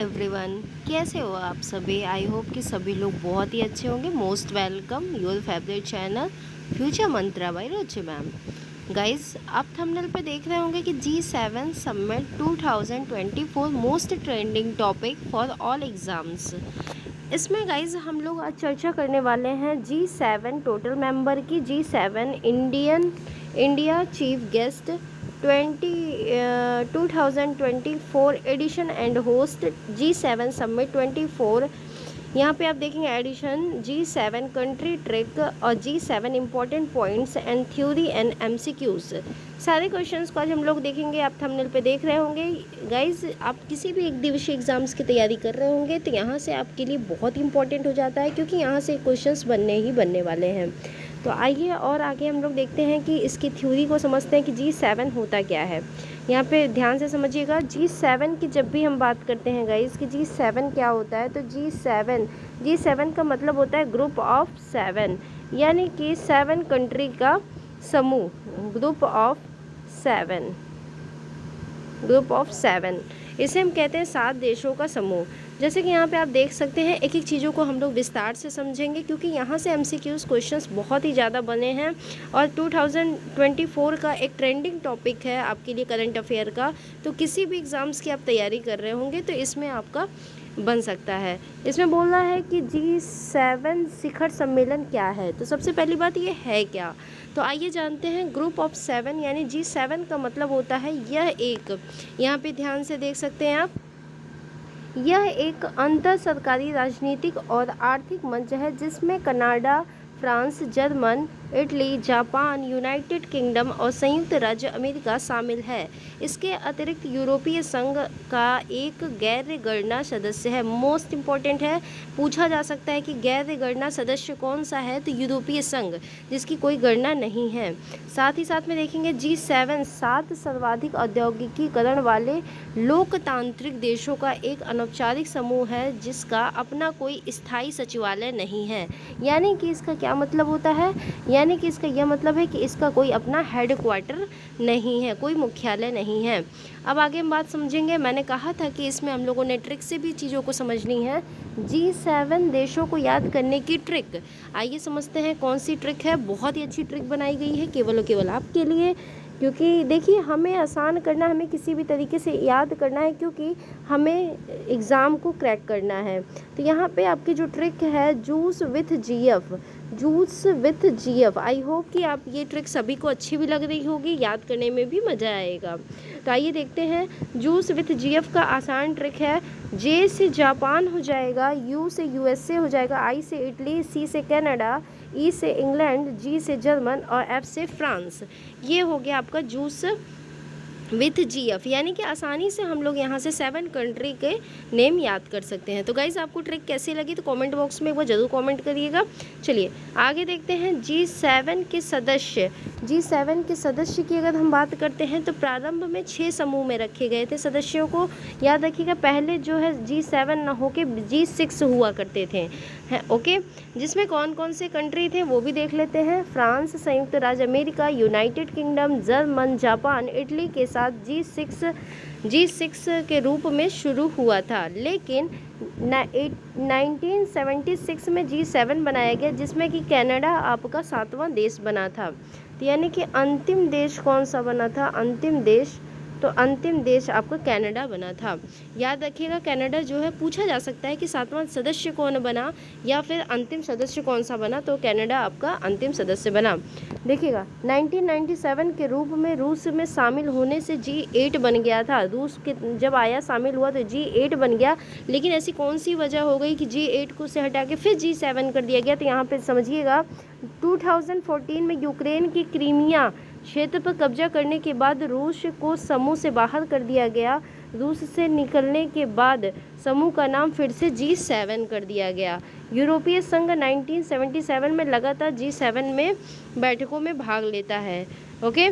Everyone, कैसे हो आप सभी। आई होप कि सभी लोग बहुत ही अच्छे होंगे। Most welcome your favourite channel future mantra by Ruchi ma'am. Guys, आप थंबनेल पे देख रहे होंगे कि G7 summit 2024 most trending topic for all exams. इसमें गाइस हम लोग आज चर्चा करने वाले हैं G7 टोटल मेंबर की। G7 India chief guest 2024 edition and host G7 summit 24। यहाँ पे आप देखेंगे एडिशन G7 कंट्री ट्रिक और G7 important points and theory and MCQs। सारे क्वेश्चंस को आज हम लोग देखेंगे। आप थंबनेल पे देख रहे होंगे गाइज, आप किसी भी एक दिवसीय एग्जाम्स की तैयारी कर रहे होंगे तो यहाँ से आपके लिए बहुत इंपॉर्टेंट हो जाता है, क्योंकि यहाँ से क्वेश्चंस बनने ही बनने वाले हैं। तो आइए और आगे हम लोग देखते हैं कि इसकी थ्योरी को समझते हैं कि G7 होता क्या है। यहाँ पे ध्यान से समझिएगा, G7 की जब भी हम बात करते हैं गाइस कि G7 क्या होता है, तो G7 का मतलब होता है ग्रुप ऑफ 7, यानी कि 7 कंट्री का समूह। ग्रुप ऑफ 7 इसे हम कहते हैं 7 देशों का समूह। जैसे कि यहाँ पे आप देख सकते हैं, एक एक चीज़ों को हम लोग विस्तार से समझेंगे, क्योंकि यहाँ से MCQs क्वेश्चंस बहुत ही ज़्यादा बने हैं और 2024 का एक ट्रेंडिंग टॉपिक है आपके लिए करंट अफेयर का। तो किसी भी एग्ज़ाम्स की आप तैयारी कर रहे होंगे तो इसमें आपका बन सकता है। इसमें बोल रहा है कि G7 शिखर सम्मेलन क्या है। तो सबसे पहली बात ये है क्या, तो आइए जानते हैं। ग्रुप ऑफ 7 यानी G7 का मतलब होता है यह एक, यहाँ पे ध्यान से देख सकते हैं आप, यह एक अंतर सरकारी राजनीतिक और आर्थिक मंच है जिसमें Canada, France, German, Italy, Japan, United kingdom और संयुक्त राज्य अमेरिका शामिल है। इसके अतिरिक्त यूरोपीय संघ का एक गैर गणना सदस्य है। मोस्ट इम्पॉर्टेंट है, पूछा जा सकता है कि गैर गणना सदस्य कौन सा है, तो यूरोपीय संघ, जिसकी कोई गणना नहीं है। साथ ही साथ में देखेंगे G7 7 सर्वाधिक औद्योगिकीकरण वाले लोकतांत्रिक देशों का एक अनौपचारिक समूह है जिसका अपना कोई स्थायी सचिवालय नहीं है। यानी कि इसका क्या मतलब होता है, यानी कि इसका यह मतलब है कि इसका कोई अपना हेडक्वार्टर नहीं है, कोई मुख्यालय नहीं है। अब आगे हम बात समझेंगे। मैंने कहा था कि इसमें हम लोगों ने ट्रिक से भी चीज़ों को समझनी है। G7 देशों को याद करने की ट्रिक, आइए समझते हैं कौन सी ट्रिक है। बहुत ही अच्छी ट्रिक बनाई गई है केवल और केवल आपके लिए, क्योंकि देखिए हमें आसान करना, हमें किसी भी तरीके से याद करना है, क्योंकि हमें एग्ज़ाम को क्रैक करना है। तो यहाँ पे आपकी जो ट्रिक है, juice with GF। I hope कि आप ये ट्रिक सभी को अच्छी भी लग रही होगी, याद करने में भी मज़ा आएगा। तो आइए देखते हैं। जूस विथ GF का आसान ट्रिक है, J से जापान हो जाएगा, U से USA हो जाएगा, I से इटली, C से कनाडा, E से इंग्लैंड, G से जर्मन और F से फ्रांस। ये हो गया आपका जूस विथ GF, यानी कि आसानी से हम लोग यहाँ से 7 कंट्री के नेम याद कर सकते हैं। तो गाइज़, आपको ट्रिक कैसी लगी तो कमेंट बॉक्स में एक बार ज़रूर कमेंट करिएगा। चलिए आगे देखते हैं। G7 के सदस्य की अगर हम बात करते हैं तो प्रारंभ में 6 समूह में रखे गए थे सदस्यों को। याद रखिएगा, पहले जो है G7 न होके G6 हुआ करते थे, है ओके। जिसमें कौन कौन से कंट्री थे वो भी देख लेते हैं। फ्रांस, संयुक्त राज्य America, United kingdom, German, Japan, Italy के साथ G6 के रूप में शुरू हुआ था, लेकिन 1976 में G7 बनाया गया, जिसमें कि कनाडा आपका 7वां देश बना था। तो यानी कि अंतिम देश कौन सा बना था, अंतिम देश आपका कनाडा बना था। याद रखिएगा, कनाडा जो है, पूछा जा सकता है कि 7वां सदस्य कौन बना या फिर अंतिम सदस्य कौन सा बना, तो कनाडा आपका अंतिम सदस्य बना। देखिएगा, 1997 के रूप में रूस में शामिल होने से G8 बन गया था। रूस के जब आया, शामिल हुआ तो G8 बन गया, लेकिन ऐसी कौन सी वजह हो गई कि G8 को से हटा के फिर G7 कर दिया गया। तो यहाँ पे समझिएगा, 2014 में यूक्रेन की क्रीमिया क्षेत्र पर कब्जा करने के बाद रूस को समूह से बाहर कर दिया गया। रूस से निकलने के बाद समूह का नाम फिर से G7 कर दिया गया। यूरोपीय संघ 1977 में लगातार G7 में बैठकों में भाग लेता है, ओके।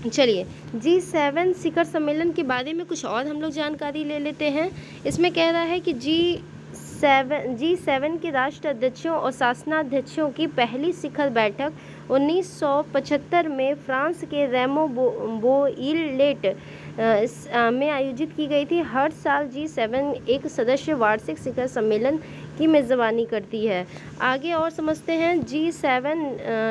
चलिए, G7 शिखर सम्मेलन के बारे में कुछ और हम लोग जानकारी ले लेते हैं। इसमें कह रहा है कि G7 के राष्ट्राध्यक्षों और शासनाध्यक्षों की पहली शिखर बैठक 1975 में फ्रांस के रेमो बोइलेट में आयोजित की गई थी। हर साल G7 एक सदस्य वार्षिक शिखर सम्मेलन की मेज़बानी करती है। आगे और समझते हैं। G7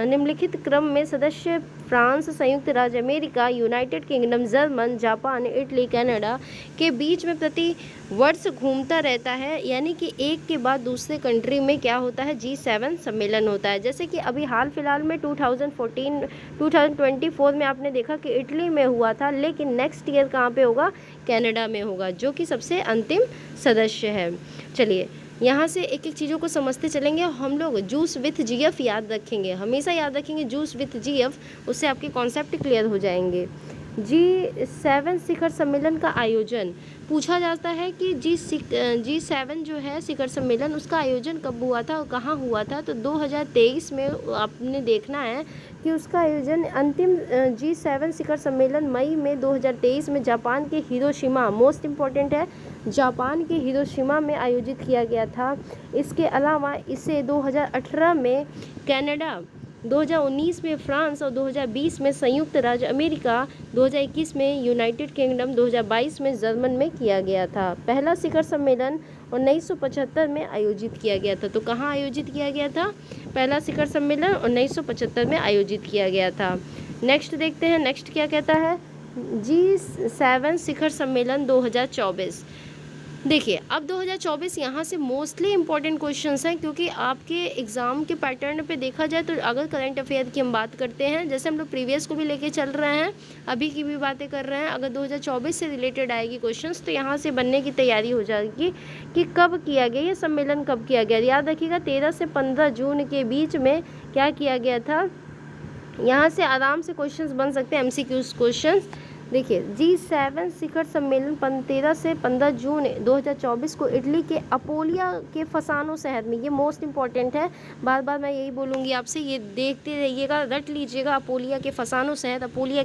निम्नलिखित क्रम में सदस्य फ्रांस, संयुक्त राज्य America, United kingdom, German, Japan, Italy, Canada के बीच में प्रति वर्ष घूमता रहता है, यानी कि एक के बाद दूसरे कंट्री में क्या होता है, G7 सम्मेलन होता है। जैसे कि अभी हाल फिलहाल में 2024 में आपने देखा कि इटली में हुआ था, लेकिन नेक्स्ट ईयर कहाँ पे होगा, कनाडा में होगा, जो कि सबसे अंतिम सदस्य है। चलिए यहाँ से एक एक चीज़ों को समझते चलेंगे। हम लोग जूस विथ GF याद रखेंगे, हमेशा याद रखेंगे जूस विथ GF, उससे आपके कॉन्सेप्ट क्लियर हो जाएंगे। G7 शिखर सम्मेलन का आयोजन पूछा जाता है कि G7 जो है शिखर सम्मेलन, उसका आयोजन कब हुआ था और कहाँ हुआ था। तो 2023 में आपने देखना है कि उसका आयोजन अंतिम G7 शिखर सम्मेलन मई में 2023 में जापान के हिरोशिमा, मोस्ट इम्पॉर्टेंट है, जापान के हिरोशिमा में आयोजित किया गया था। इसके अलावा इसे 2018 में कनाडा, 2019 में फ्रांस और 2020 में संयुक्त राज्य अमेरिका, 2021 में यूनाइटेड किंगडम, 2022 में जर्मन में किया गया था। पहला शिखर सम्मेलन 1975 में आयोजित किया गया था। तो कहाँ आयोजित किया गया था, पहला शिखर सम्मेलन 1975 में आयोजित किया गया था। नेक्स्ट देखते हैं, नेक्स्ट क्या कहता है, G7 शिखर सम्मेलन 2024। देखिए अब 2024 यहाँ से मोस्टली इंपॉर्टेंट क्वेश्चंस हैं, क्योंकि आपके एग्ज़ाम के पैटर्न पे देखा जाए तो अगर करंट अफेयर की हम बात करते हैं, जैसे हम लोग प्रीवियस को भी लेके चल रहे हैं, अभी की भी बातें कर रहे हैं, अगर 2024 से रिलेटेड आएगी क्वेश्चंस तो यहाँ से बनने की तैयारी हो जाएगी कि कब किया गया ये सम्मेलन, कब किया गया। याद रखिएगा 13 से 15 जून के बीच में क्या किया गया था। यहाँ से आराम से क्वेश्चंस बन सकते हैं, MCQ क्वेश्चंस। देखिए G7 शिखर सम्मेलन 13 से 15 जून 2024 को इटली के अपोलिया के फसानो शहर में, ये मोस्ट इंपॉर्टेंट है, बार बार मैं यही बोलूँगी आपसे, ये देखते रहिएगा, रट लीजिएगा, अपोलिया के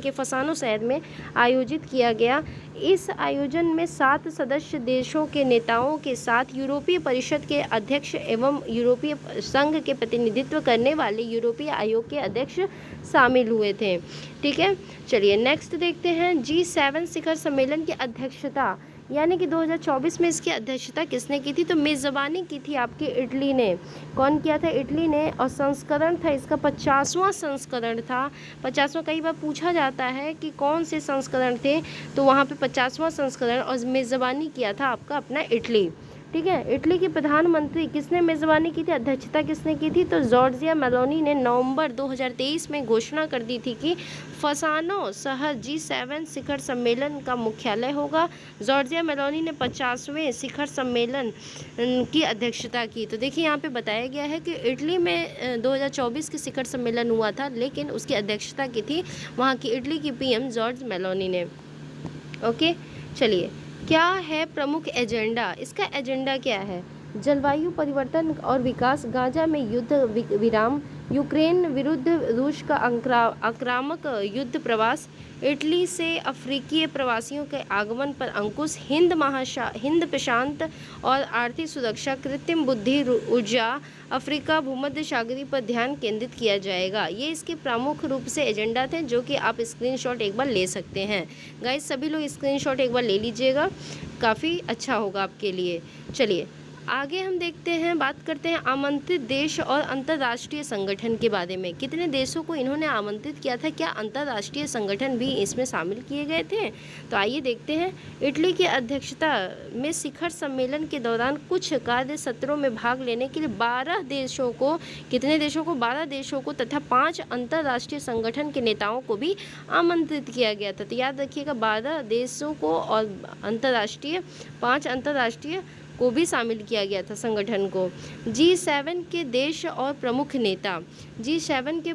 फसानो शहर में आयोजित किया गया। इस आयोजन में 7 सदस्य देशों के नेताओं के साथ यूरोपीय परिषद के अध्यक्ष एवं यूरोपीय संघ के प्रतिनिधित्व करने वाले यूरोपीय आयोग के अध्यक्ष शामिल हुए थे। ठीक है, चलिए नेक्स्ट देखते हैं। G7 शिखर सम्मेलन की अध्यक्षता, यानी कि 2024 में इसकी अध्यक्षता किसने की थी, तो मेज़बानी की थी आपकी इटली ने। कौन किया था, इटली ने। और संस्करण था इसका 50वां संस्करण था। 50वां, कई बार पूछा जाता है कि कौन से संस्करण थे, तो वहाँ पे 50वां संस्करण, और मेज़बानी किया था आपका अपना इटली। ठीक है, इटली के प्रधानमंत्री किसने मेज़बानी की थी, अध्यक्षता किसने की थी, तो जॉर्जिया मेलोनी ने नवंबर 2023 में घोषणा कर दी थी कि फसानो शहर G7 शिखर सम्मेलन का मुख्यालय होगा। जॉर्जिया मेलोनी ने 50वें शिखर सम्मेलन की अध्यक्षता की। तो देखिए यहाँ पे बताया गया है कि इटली में 2024 के शिखर सम्मेलन हुआ था, लेकिन उसकी अध्यक्षता की थी वहाँ की इटली की PM जॉर्ज मेलोनी ने। ओके, चलिए क्या है प्रमुख एजेंडा, इसका एजेंडा क्या है, जलवायु परिवर्तन और विकास, गाजा में युद्ध विराम, यूक्रेन विरुद्ध रूस का आक्रामक युद्ध प्रवास, इटली से अफ्रीकी प्रवासियों के आगमन पर अंकुश, हिंद प्रशांत और आर्थिक सुरक्षा, कृत्रिम बुद्धि ऊर्जा, अफ्रीका, भूमध्य सागरी पर ध्यान केंद्रित किया जाएगा। ये इसके प्रमुख रूप से एजेंडा थे, जो कि आप स्क्रीनशॉट एक बार ले सकते हैं। गाइस सभी लोग स्क्रीनशॉट एक बार ले लीजिएगा, काफ़ी अच्छा होगा आपके लिए। चलिए आगे हम देखते हैं, बात करते हैं आमंत्रित देश और अंतर्राष्ट्रीय संगठन के बारे में। कितने देशों को इन्होंने आमंत्रित किया था, क्या अंतर्राष्ट्रीय संगठन भी इसमें शामिल किए गए थे, तो आइए देखते हैं। इटली की अध्यक्षता में शिखर सम्मेलन के दौरान कुछ कार्य सत्रों में भाग लेने के लिए 12 देशों को, कितने देशों को, 12 देशों को तथा 5 अंतर्राष्ट्रीय संगठन के नेताओं को भी आमंत्रित किया गया था। तो याद रखिएगा 12 देशों को और अंतर्राष्ट्रीय 5 अंतर्राष्ट्रीय को भी शामिल किया गया था संगठन को। G7 के देश और प्रमुख नेता, G7 के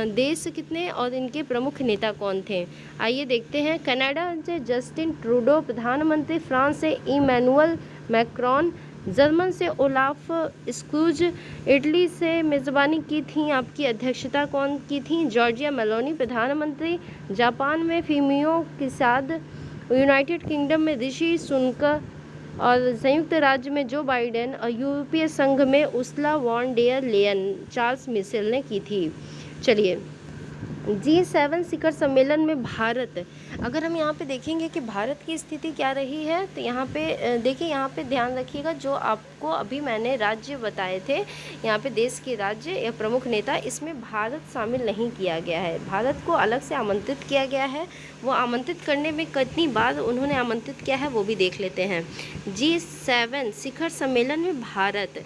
देश कितने और इनके प्रमुख नेता कौन थे, आइए देखते हैं। कनाडा से जस्टिन ट्रूडो प्रधानमंत्री, फ्रांस से इमैनुअल मैक्रोन, जर्मन से ओलाफ स्क्रूज, इटली से मेज़बानी की थी, आपकी अध्यक्षता कौन की थी, जॉर्जिया मेलोनी प्रधानमंत्री, जापान में फूमियो किसादा, यूनाइटेड किंगडम में ऋषि सुनक और संयुक्त राज्य में जो बाइडेन, और यूरोपीय संघ में Ursula von der Leyen, Charles Michel ने की थी। चलिए G7 शिखर सम्मेलन में भारत अगर हम यहाँ पे देखेंगे कि भारत की स्थिति क्या रही है, तो यहाँ पे देखिए, यहाँ पे ध्यान रखिएगा, जो आपको अभी मैंने राज्य बताए थे, यहाँ पे देश के राज्य या प्रमुख नेता, इसमें भारत शामिल नहीं किया गया है। भारत को अलग से आमंत्रित किया गया है। वो आमंत्रित करने में कितनी बार उन्होंने आमंत्रित किया है वो भी देख लेते हैं। G7 शिखर सम्मेलन में भारत,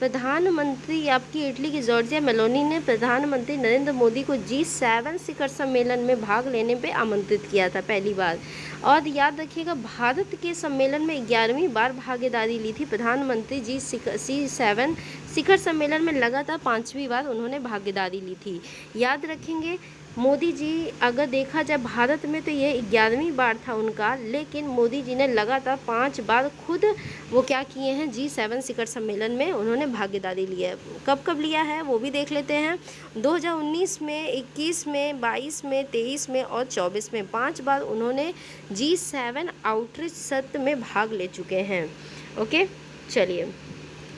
प्रधानमंत्री आपकी इटली की जॉर्जिया मेलोनी ने प्रधानमंत्री नरेंद्र मोदी को G7 शिखर सम्मेलन में भाग लेने पे आमंत्रित किया था पहली बार। और याद रखिएगा, भारत के सम्मेलन में 11वीं बार भागीदारी ली थी प्रधानमंत्री G7 शिखर सम्मेलन में लगातार 5वीं बार उन्होंने भागीदारी ली थी। याद रखेंगे, मोदी जी अगर देखा जाए भारत में तो ये 11वीं बार था उनका, लेकिन मोदी जी ने लगातार 5 बार खुद वो क्या किए हैं, G7 शिखर सम्मेलन में उन्होंने भागीदारी ली है। कब कब लिया है वो भी देख लेते हैं। 2019 में, 21 में, 22 में, 23 में और 24 में 5 बार उन्होंने G7 आउटरीच सत्र में भाग ले चुके हैं। ओके, चलिए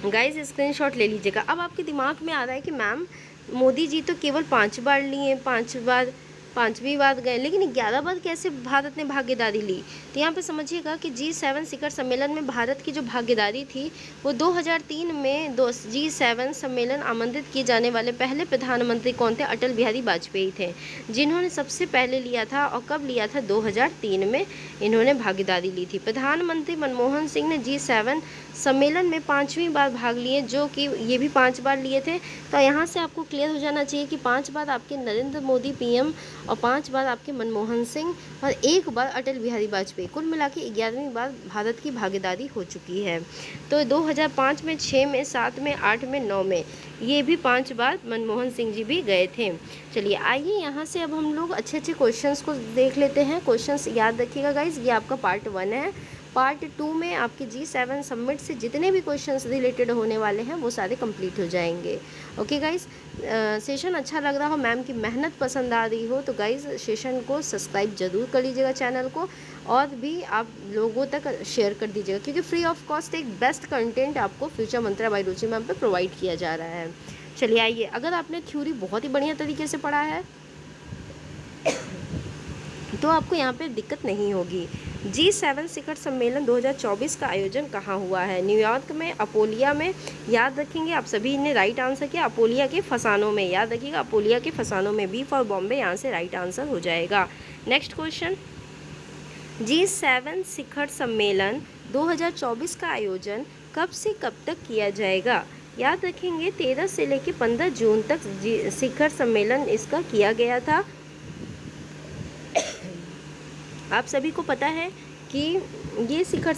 गाइस, स्क्रीनशॉट ले लीजिएगा। अब आपके दिमाग में आ रहा है कि मैम मोदी जी तो केवल 5 बार लिए, 5 बार 5वीं बार गए, लेकिन 11 बार कैसे भारत ने भागीदारी ली? तो यहाँ पे समझिएगा कि G7 शिखर सम्मेलन में भारत की जो भागीदारी थी वो 2003 में G7 सम्मेलन आमंत्रित किए जाने वाले पहले प्रधानमंत्री कौन थे? अटल बिहारी वाजपेयी थे, जिन्होंने सबसे पहले लिया था। और कब लिया था? 2003 में इन्होंने भागीदारी ली थी। प्रधानमंत्री मनमोहन सिंह ने G7 सम्मेलन में 5वीं बार भाग लिए, जो कि ये भी 5 बार लिए थे। तो यहाँ से आपको क्लियर हो जाना चाहिए कि 5 बार आपके नरेंद्र मोदी PM और 5 बार आपके मनमोहन सिंह और 1 बार अटल बिहारी वाजपेयी, कुल मिला के 11वीं बार भारत की भागीदारी हो चुकी है। तो 2005 में, 6 में, 7 में, 8 में, 9 में ये भी 5 बार मनमोहन सिंह जी भी गए थे। चलिए आइए यहाँ से अब हम लोग अच्छे अच्छे क्वेश्चंस को देख लेते हैं। क्वेश्चंस याद रखिएगा गाइज, ये आपका पार्ट 1 है। पार्ट 2 में आपके G7 समिट से जितने भी क्वेश्चंस रिलेटेड होने वाले हैं वो सारे कंप्लीट हो जाएंगे। ओके गाइस, सेशन अच्छा लग रहा हो, मैम की मेहनत पसंद आ रही हो, तो गाइस सेशन को सब्सक्राइब जरूर कर लीजिएगा चैनल को, और भी आप लोगों तक शेयर कर दीजिएगा, क्योंकि फ्री ऑफ कॉस्ट एक बेस्ट कंटेंट आपको future mantra by Ruchi ma'am पे प्रोवाइड किया जा रहा है। चलिए आइए, अगर आपने थ्योरी बहुत ही बढ़िया तरीके से पढ़ा है तो आपको यहाँ पे दिक्कत नहीं होगी। G7 शिखर सम्मेलन 2024 का आयोजन कहाँ हुआ है? न्यूयॉर्क में, अपोलिया में। याद रखेंगे, आप सभी ने राइट आंसर किया, अपोलिया के फसानों में। याद रखिएगा, अपोलिया के फसानों में, बी फॉर बॉम्बे, यहाँ से राइट आंसर हो जाएगा। नेक्स्ट क्वेश्चन, G7 शिखर सम्मेलन 2024 का आयोजन कब से कब तक किया जाएगा? याद रखेंगे, 13 से लेकर 15 जून तक शिखर सम्मेलन इसका किया गया था। आप सभी को पता है कि ये शिखर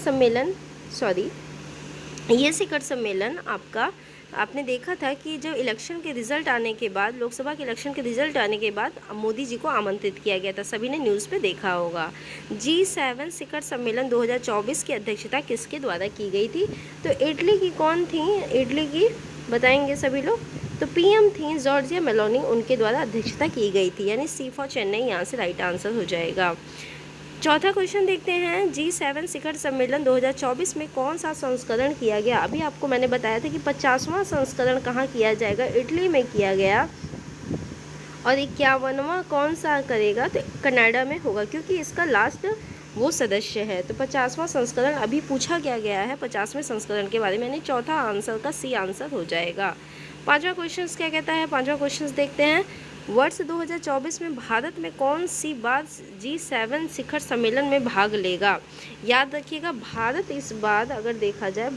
सम्मेलन आपका, आपने देखा था कि जो इलेक्शन के रिज़ल्ट आने के बाद, लोकसभा के इलेक्शन के रिज़ल्ट आने के बाद मोदी जी को आमंत्रित किया गया था। सभी ने न्यूज़ पे देखा होगा। G7 शिखर सम्मेलन 2024 की अध्यक्षता किसके द्वारा की गई थी? तो इटली की कौन थी? इटली की बताएंगे सभी लोग, तो PM थी जॉर्जिया मेलोनी, उनके द्वारा अध्यक्षता की गई थी, यानी C फॉर चेन्नई यहाँ से राइट आंसर हो जाएगा। चौथा क्वेश्चन देखते हैं, G7 शिखर सम्मेलन 2024 में कौन सा संस्करण किया गया? अभी आपको मैंने बताया था कि 50वां संस्करण कहाँ किया जाएगा? इटली में किया गया। और 51वां कौन सा करेगा? तो कनाडा में होगा, क्योंकि इसका लास्ट वो सदस्य है। तो 50वां संस्करण अभी पूछा गया है 50वें संस्करण के बारे में, यानी चौथा आंसर का C आंसर हो जाएगा। 5वां क्वेश्चन क्या कहता है? 5वां क्वेश्चन देखते हैं, वर्ष 2024 में भारत में कौन सी बार G7 शिखर सम्मेलन में भाग लेगा? याद रखिएगा, भारत इस बार अगर देखा जाए,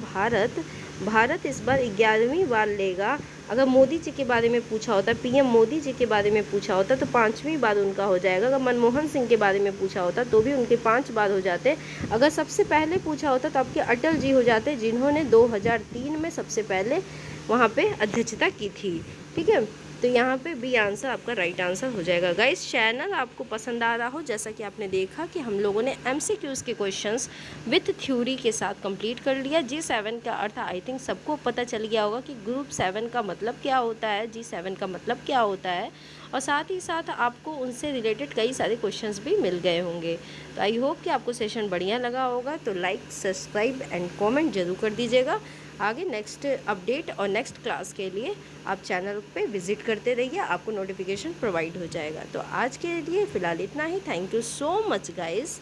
भारत इस बार 11वीं बार लेगा। अगर मोदी जी के बारे में पूछा होता, PM मोदी जी के बारे में पूछा होता तो 5वीं बार उनका हो जाएगा। अगर मनमोहन सिंह के बारे में पूछा होता तो भी उनके 5 बार हो जाते। अगर सबसे पहले पूछा होता तो आपके अटल जी हो जाते, जिन्होंने 2003 में सबसे पहले वहाँ पे अध्यक्षता की थी। ठीक है, तो यहाँ पे बी आंसर आपका राइट आंसर हो जाएगा। गाइस, चैनल आपको पसंद आ रहा हो, जैसा कि आपने देखा कि हम लोगों ने MCQs के क्वेश्चंस विथ थ्योरी के साथ कंप्लीट कर लिया। G7 का अर्थ आई थिंक सबको पता चल गया होगा कि ग्रुप 7 का मतलब क्या होता है, G7 का मतलब क्या होता है, और साथ ही साथ आपको उनसे रिलेटेड कई सारे क्वेश्चंस भी मिल गए होंगे। तो आई होप कि आपको सेशन बढ़िया लगा होगा। तो लाइक, सब्सक्राइब एंड कमेंट ज़रूर कर दीजिएगा। आगे नेक्स्ट अपडेट और नेक्स्ट क्लास के लिए आप चैनल पे विज़िट करते रहिए, आपको नोटिफिकेशन प्रोवाइड हो जाएगा। तो आज के लिए फ़िलहाल इतना ही। Thank you so much guys.